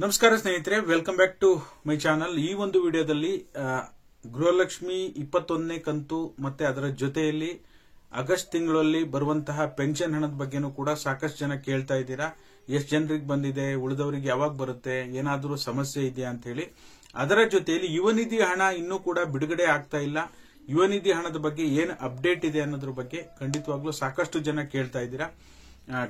ನಮಸ್ಕಾರ ಸ್ನೇಹಿತರೆ, welcome back to my channel. ಈ ಒಂದು ವಿಡಿಯೋದಲ್ಲಿ ಗೃಹಲಕ್ಷ್ಮಿ 21ನೇ ಕಂತು ಮತ್ತೆ ಅದರ ಜೊತೆಯಲ್ಲಿ ಆಗಸ್ಟ್ ತಿಂಗಳಲ್ಲಿ ಬರುವಂತಹ ಪೆನ್ಷನ್ ಹಣದ ಬಗ್ಗೆನೂ ಕೂಡ ಸಾಕಷ್ಟು ಜನ ಕೇಳ್ತಾ ಇದ್ದೀರಾ. ಎಷ್ಟು ಜನರಿಗೆ ಬಂದಿದೆ, ಉಳಿದವರಿಗೆ ಯಾವಾಗ ಬರುತ್ತೆ, ಏನಾದರೂ ಸಮಸ್ಯೆ ಇದೆಯಾ ಅಂತ ಹೇಳಿ. ಅದರ ಜೊತೆಯಲ್ಲಿ ಯುವ ನಿಧಿ ಹಣ ಇನ್ನೂ ಕೂಡ ಬಿಡುಗಡೆ ಆಗ್ತಾ ಇಲ್ಲ. ಯುವ ನಿಧಿ ಹಣದ ಬಗ್ಗೆ ಏನು ಅಪ್ಡೇಟ್ ಇದೆ ಅನ್ನೋದ್ರ ಬಗ್ಗೆ ಖಂಡಿತವಾಗ್ಲೂ ಸಾಕಷ್ಟು ಜನ ಕೇಳ್ತಾ ಇದ್ದೀರಾ.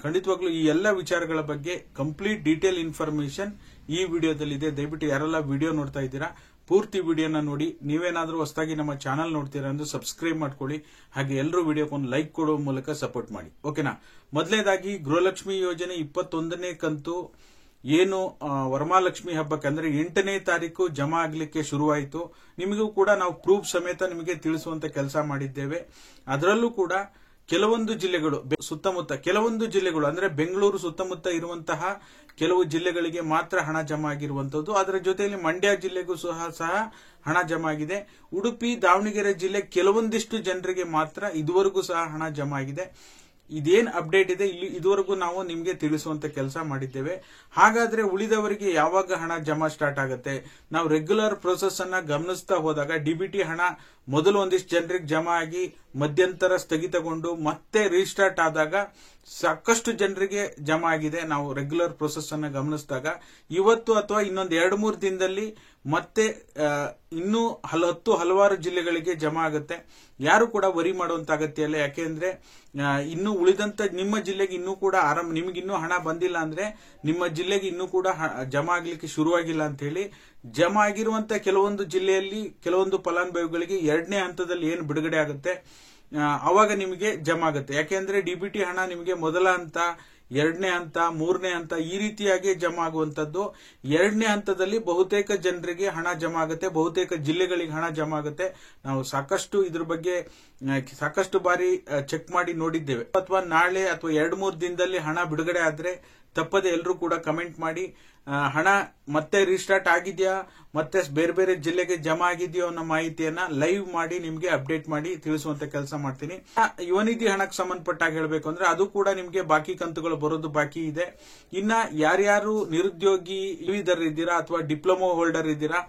ಖಂಡಿತವಾಗ್ಲೂ ಈ ಎಲ್ಲ ವಿಚಾರಗಳ ಬಗ್ಗೆ ಕಂಪ್ಲೀಟ್ ಡೀಟೇಲ್ ಇನ್ಫಾರ್ಮೇಶನ್ ಈ ವಿಡಿಯೋದಲ್ಲಿದೆ. ದಯವಿಟ್ಟು ಯಾರೆಲ್ಲ ವಿಡಿಯೋ ನೋಡ್ತಾ ಇದ್ದೀರಾ ಪೂರ್ತಿ ವಿಡಿಯೋನ ನೋಡಿ. ನೀವೇನಾದ್ರೂ ಹೊಸದಾಗಿ ನಮ್ಮ ಚಾನಲ್ ನೋಡ್ತೀರಾ ಅಂದ್ರೆ ಸಬ್ಸ್ಕ್ರೈಬ್ ಮಾಡ್ಕೊಳ್ಳಿ. ಹಾಗೆ ಎಲ್ಲರೂ ವಿಡಿಯೋಕ್ಕೊಂದು ಲೈಕ್ ಕೊಡುವ ಮೂಲಕ ಸಪೋರ್ಟ್ ಮಾಡಿ, ಓಕೆನಾ. ಮೊದಲನೇದಾಗಿ ಗೃಹಲಕ್ಷ್ಮಿ ಯೋಜನೆ 21ನೇ ಕಂತು ಏನು ವರಮಹಾಲಕ್ಷ್ಮಿ ಹಬ್ಬಕ್ಕೆ ಅಂದ್ರೆ 8ನೇ ತಾರೀಕು ಜಮಾ ಆಗ್ಲಿಕ್ಕೆ ಶುರುವಾಯಿತು. ನಿಮಗೂ ಕೂಡ ನಾವು ಪ್ರೂಫ್ ಸಮೇತ ನಿಮಗೆ ತಿಳಿಸುವಂತ ಕೆಲಸ ಮಾಡಿದ್ದೇವೆ. ಅದರಲ್ಲೂ ಕೂಡ ಕೆಲವೊಂದು ಜಿಲ್ಲೆಗಳು ಸುತ್ತಮುತ್ತ ಕೆಲವೊಂದು ಜಿಲ್ಲೆಗಳು ಅಂದ್ರೆ ಬೆಂಗಳೂರು ಸುತ್ತಮುತ್ತ ಇರುವಂತಹ ಕೆಲವು ಜಿಲ್ಲೆಗಳಿಗೆ ಮಾತ್ರ ಹಣ ಜಮಾ ಆಗಿರುವಂತದ್ದು. ಅದರ ಜೊತೆಯಲ್ಲಿ ಮಂಡ್ಯ ಜಿಲ್ಲೆಗೂ ಸಹ ಹಣ ಜಮಾ ಆಗಿದೆ. ಉಡುಪಿ, ದಾವಣಗೆರೆ ಜಿಲ್ಲೆ ಕೆಲವೊಂದಿಷ್ಟು ಜನರಿಗೆ ಮಾತ್ರ ಇದುವರೆಗೂ ಸಹ ಹಣ ಜಮಾ ಆಗಿದೆ. ಇದೇನ್ ಅಪ್ಡೇಟ್ ಇದೆ ಇಲ್ಲಿ ಇದುವರೆಗೂ ನಾವು ನಿಮಗೆ ತಿಳಿಸುವಂತ ಕೆಲಸ ಮಾಡಿದ್ದೇವೆ. ಹಾಗಾದ್ರೆ ಉಳಿದವರಿಗೆ ಯಾವಾಗ ಹಣ ಜಮಾ ಸ್ಟಾರ್ಟ್ ಆಗುತ್ತೆ? ನಾವು ರೆಗ್ಯುಲರ್ ಪ್ರೋಸೆಸ್ ಅನ್ನ ಗಮನಿಸ್ತಾ ಹೋದಾಗ ಡಿಬಿಟಿ ಹಣ ಮೊದಲು ಒಂದಿಷ್ಟು ಜನರಿಗೆ ಜಮಾ ಆಗಿ ಮಧ್ಯಂತರ ಸ್ಥಗಿತಗೊಂಡು ಮತ್ತೆ ರೀಸ್ಟಾರ್ಟ್ ಆದಾಗ ಸಾಕಷ್ಟು ಜನರಿಗೆ ಜಮಾ ಆಗಿದೆ. ನಾವು ರೆಗ್ಯುಲರ್ ಪ್ರೋಸೆಸ್ ಅನ್ನ ಗಮನಿಸಿದಾಗ ಇವತ್ತು ಅಥವಾ ಇನ್ನೊಂದು 2-3 ದಿನದಲ್ಲಿ ಮತ್ತೆ ಇನ್ನೂ ಹಲವಾರು ಜಿಲ್ಲೆಗಳಿಗೆ ಜಮಾ ಆಗುತ್ತೆ. ಯಾರು ಕೂಡ ವರಿ ಮಾಡುವಂತ ಅಗತ್ಯ ಇಲ್ಲ. ಯಾಕೆಂದ್ರೆ ಇನ್ನು ಉಳಿದಂತ ನಿಮ್ಮ ಜಿಲ್ಲೆಗೆ ಇನ್ನೂ ಕೂಡ ನಿಮ್ಗೆ ಇನ್ನೂ ಹಣ ಬಂದಿಲ್ಲ ಅಂದ್ರೆ ನಿಮ್ಮ ಜಿಲ್ಲೆಗೆ ಇನ್ನೂ ಕೂಡ ಜಮಾ ಆಗ್ಲಿಕ್ಕೆ ಶುರುವಾಗಿಲ್ಲ ಅಂತ ಹೇಳಿ ಜಮಾ ಆಗಿರುವಂತ ಕೆಲವೊಂದು ಜಿಲ್ಲೆಯಲ್ಲಿ ಕೆಲವೊಂದು ಫಲಾನುಭವಿಗಳಿಗೆ 2ನೇ ಹಂತದಲ್ಲಿ ಏನು ಬಿಡುಗಡೆ ಆಗುತ್ತೆ ಅವಾಗ ನಿಮಗೆ ಜಮಾ ಆಗುತ್ತೆ. ಯಾಕೆಂದ್ರೆ ಡಿಬಿಟಿ ಹಣ ನಿಮಗೆ ಮೊದಲ ಹಂತ, 2ನೇ ಹಂತ, 3ನೇ ಹಂತ ಈ ರೀತಿಯಾಗಿ ಜಮಾ ಆಗುವಂತದ್ದು. 2ನೇ ಹಂತದಲ್ಲಿ ಬಹುತೇಕ ಜನರಿಗೆ ಹಣ ಜಮಾ ಆಗುತ್ತೆ, ಬಹುತೇಕ ಜಿಲ್ಲೆಗಳಿಗೆ ಹಣ ಜಮಾ ಆಗುತ್ತೆ. ನಾವು ಸಾಕಷ್ಟು ಇದ್ರ ಬಗ್ಗೆ ಸಾಕಷ್ಟು ಬಾರಿ ಚೆಕ್ ಮಾಡಿ ನೋಡಿದ್ದೇವೆ. ಅಥವಾ ನಾಳೆ ಅಥವಾ 2-3 ದಿನದಲ್ಲಿ ಹಣ ಬಿಡುಗಡೆ ಆದ್ರೆ ತಪ್ಪದೆ ಎಲ್ಲರೂ ಕೂಡ ಕಮೆಂಟ್ ಮಾಡಿ ಹಣ ಮತ್ತೆ ರೀಸ್ಟಾರ್ಟ್ ಆಗಿದೆಯಾ, ಮತ್ತೆ ಬೇರೆ ಬೇರೆ ಜಿಲ್ಲೆಗೆ ಜಮಾ ಆಗಿದೆಯೋ ಅನ್ನೋ ಮಾಹಿತಿಯನ್ನ ಲೈವ್ ಮಾಡಿ ನಿಮ್ಗೆ ಅಪ್ಡೇಟ್ ಮಾಡಿ ತಿಳಿಸುವಂತ ಕೆಲಸ ಮಾಡ್ತೀನಿ. ಯುವ ನಿಧಿ ಹಣಕ್ಕೆ ಸಂಬಂಧಪಟ್ಟಾಗ ಹೇಳಬೇಕು ಅಂದ್ರೆ ಅದು ಕೂಡ ನಿಮ್ಗೆ ಬಾಕಿ ಕಂತುಗಳು ಬರೋದು ಬಾಕಿ ಇದೆ. ಇನ್ನ ಯಾರ್ಯಾರು ನಿರುದ್ಯೋಗಿ ಇದ್ದೀರಾ ಅಥವಾ ಡಿಪ್ಲೊಮಾ ಹೋಲ್ಡರ್ ಇದ್ದೀರಾ,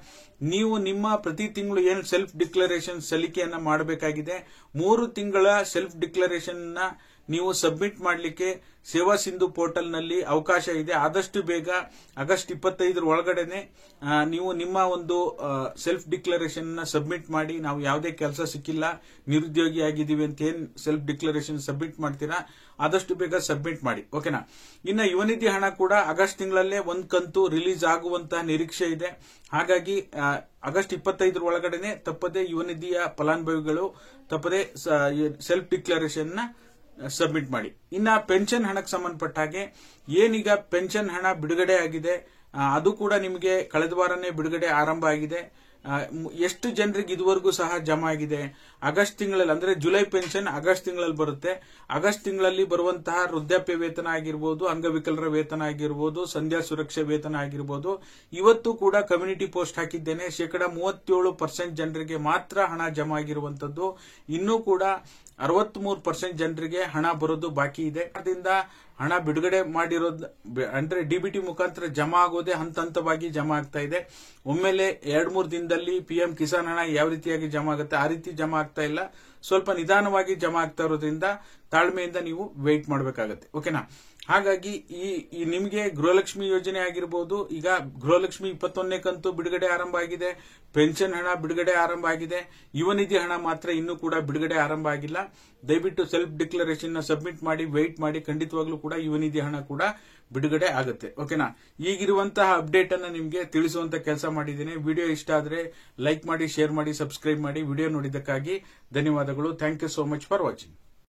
ನೀವು ನಿಮ್ಮ ಪ್ರತಿ ತಿಂಗಳು ಏನು ಸೆಲ್ಫ್ ಡಿಕ್ಲರೇಷನ್ ಸಲ್ಲಿಕೆಯನ್ನ ಮಾಡಬೇಕಾಗಿದೆ. 3 ತಿಂಗಳ ಸೆಲ್ಫ್ ಡಿಕ್ಲರೇಷನ್ ನೀವು ಸಬ್ಮಿಟ್ ಮಾಡಲಿಕ್ಕೆ ಸೇವಾ ಸಿಂಧು ಪೋರ್ಟಲ್ ನಲ್ಲಿ ಅವಕಾಶ ಇದೆ. ಆದಷ್ಟು ಬೇಗ ಆಗಸ್ಟ್ 25 ಒಳಗಡೆನೆ ನೀವು ನಿಮ್ಮ ಒಂದು ಸೆಲ್ಫ್ ಡಿಕ್ಲರೇಷನ್ ಸಬ್ಮಿಟ್ ಮಾಡಿ. ನಾವು ಯಾವುದೇ ಕೆಲಸ ಸಿಕ್ಕಿಲ್ಲ, ನಿರುದ್ಯೋಗಿ ಆಗಿದ್ದೀವಿ ಅಂತ ಏನ್ ಸೆಲ್ಫ್ ಡಿಕ್ಲರೇಷನ್ ಸಬ್ಮಿಟ್ ಮಾಡ್ತೀರಾ ಆದಷ್ಟು ಬೇಗ ಸಬ್ಮಿಟ್ ಮಾಡಿ, ಓಕೆನಾ. ಇನ್ನು ಯುವ ನಿಧಿ ಹಣ ಕೂಡ ಆಗಸ್ಟ್ ತಿಂಗಳಲ್ಲೇ ಒಂದು ಕಂತು ರಿಲೀಸ್ ಆಗುವಂತಹ ನಿರೀಕ್ಷೆ ಇದೆ. ಹಾಗಾಗಿ ಆಗಸ್ಟ್ 25 ಒಳಗಡೆನೆ ತಪ್ಪದೆ ಯುವ ನಿಧಿಯ ಫಲಾನುಭವಿಗಳು ತಪ್ಪದೆ ಸೆಲ್ಫ್ ಡಿಕ್ಲರೇಷನ್ ಸಬ್ಮಿಟ್ ಮಾಡಿ. ಇನ್ನ ಪೆನ್ಷನ್ ಹಣಕ್ಕೆ ಸಂಬಂಧಪಟ್ಟ ಹಾಗೆ ಏನೀಗ ಪೆನ್ಷನ್ ಹಣ ಬಿಡುಗಡೆ ಆಗಿದೆ, ಅದು ಕೂಡ ನಿಮಗೆ ಕಳೆದ ವಾರನೇ ಬಿಡುಗಡೆ ಆರಂಭ ಆಗಿದೆ. ಎಷ್ಟು ಜನರಿಗೆ ಇದುವರೆಗೂ ಸಹ ಜಮಾ ಆಗಿದೆ? ಆಗಸ್ಟ್ ತಿಂಗಳಲ್ಲಿ ಅಂದ್ರೆ ಜುಲೈ ಪೆನ್ಷನ್ ಆಗಸ್ಟ್ ತಿಂಗಳಲ್ಲಿ ಬರುತ್ತೆ. ಆಗಸ್ಟ್ ತಿಂಗಳಲ್ಲಿ ಬರುವಂತಹ ವೃದ್ಧಾಪ್ಯ ವೇತನ ಆಗಿರ್ಬೋದು, ಅಂಗವಿಕಲರ ವೇತನ ಆಗಿರ್ಬೋದು, ಸಂಧ್ಯಾ ಸುರಕ್ಷಾ ವೇತನ ಆಗಿರ್ಬೋದು. ಇವತ್ತು ಕೂಡ ಕಮ್ಯುನಿಟಿ ಪೋಸ್ಟ್ ಹಾಕಿದ್ದೇನೆ. 37% ಜನರಿಗೆ ಮಾತ್ರ ಹಣ ಜಮಾ ಆಗಿರುವಂತದ್ದು. ಇನ್ನೂ ಕೂಡ 63% ಜನರಿಗೆ ಹಣ ಬರೋದು ಬಾಕಿ ಇದೆ. ಅದರಿಂದ ಹಣ ಬಿಡುಗಡೆ ಮಾಡಿರೋದು ಅಂದ್ರೆ ಡಿಬಿಟಿ ಮುಖಾಂತರ ಜಮಾ ಆಗೋದೇ ಹಂತ ಹಂತವಾಗಿ ಜಮಾ ಆಗ್ತಾ ಇದೆ. ಒಮ್ಮೆಲೆ 2-3 ದಿನದಲ್ಲಿ PM ಕಿಸಾನ್ ಹಣ ಯಾವ ರೀತಿಯಾಗಿ ಜಮಾ ಆಗುತ್ತೆ ಆ ರೀತಿ ಜಮಾ ಆಗ್ತಾ ಇಲ್ಲ. ಸ್ವಲ್ಪ ನಿಧಾನವಾಗಿ ಜಮಾ ಆಗ್ತಾ ಇರೋದ್ರಿಂದ ತಾಳ್ಮೆಯಿಂದ ನೀವು ವೇಟ್ ಮಾಡಬೇಕಾಗತ್ತೆ, ಓಕೆನಾ. ಹಾಗಾಗಿ ಈ ನಿಮಗೆ ಗೃಹಲಕ್ಷ್ಮಿ ಯೋಜನೆ ಆಗಿರಬಹುದು, ಈಗ ಗೃಹಲಕ್ಷ್ಮಿ 21ನೇ ಕಂತು ಬಿಡುಗಡೆ ಆರಂಭ ಆಗಿದೆ, ಪೆನ್ಷನ್ ಹಣ ಬಿಡುಗಡೆ ಆರಂಭ ಆಗಿದೆ. ಯುವ ನಿಧಿ ಹಣ ಮಾತ್ರ ಇನ್ನೂ ಕೂಡ ಬಿಡುಗಡೆ ಆರಂಭ ಆಗಿಲ್ಲ. ದಯವಿಟ್ಟು ಸೆಲ್ಫ್ ಡಿಕ್ಲರೇಷನ್ ಸಬ್ಮಿಟ್ ಮಾಡಿ, ವೇಟ್ ಮಾಡಿ. ಖಂಡಿತವಾಗ್ಲೂ ಕೂಡ ಯುವ ನಿಧಿ ಹಣ ಕೂಡ ಬಿಡುಗಡೆ ಆಗುತ್ತೆ, ಓಕೆನಾ. ಈಗಿರುವಂತಹ ಅಪ್ಡೇಟ್ ಅನ್ನ ನಿಮಗೆ ತಿಳಿಸುವಂತ ಕೆಲಸ ಮಾಡಿದ್ದೇನೆ. ವಿಡಿಯೋ ಇಷ್ಟ ಆದ್ರೆ ಲೈಕ್ ಮಾಡಿ, ಶೇರ್ ಮಾಡಿ, ಸಬ್ಸ್ಕ್ರೈಬ್ ಮಾಡಿ. ವಿಡಿಯೋ ನೋಡಿದ್ದಕ್ಕಾಗಿ ಧನ್ಯವಾದಗಳು. Thank you so much for watching.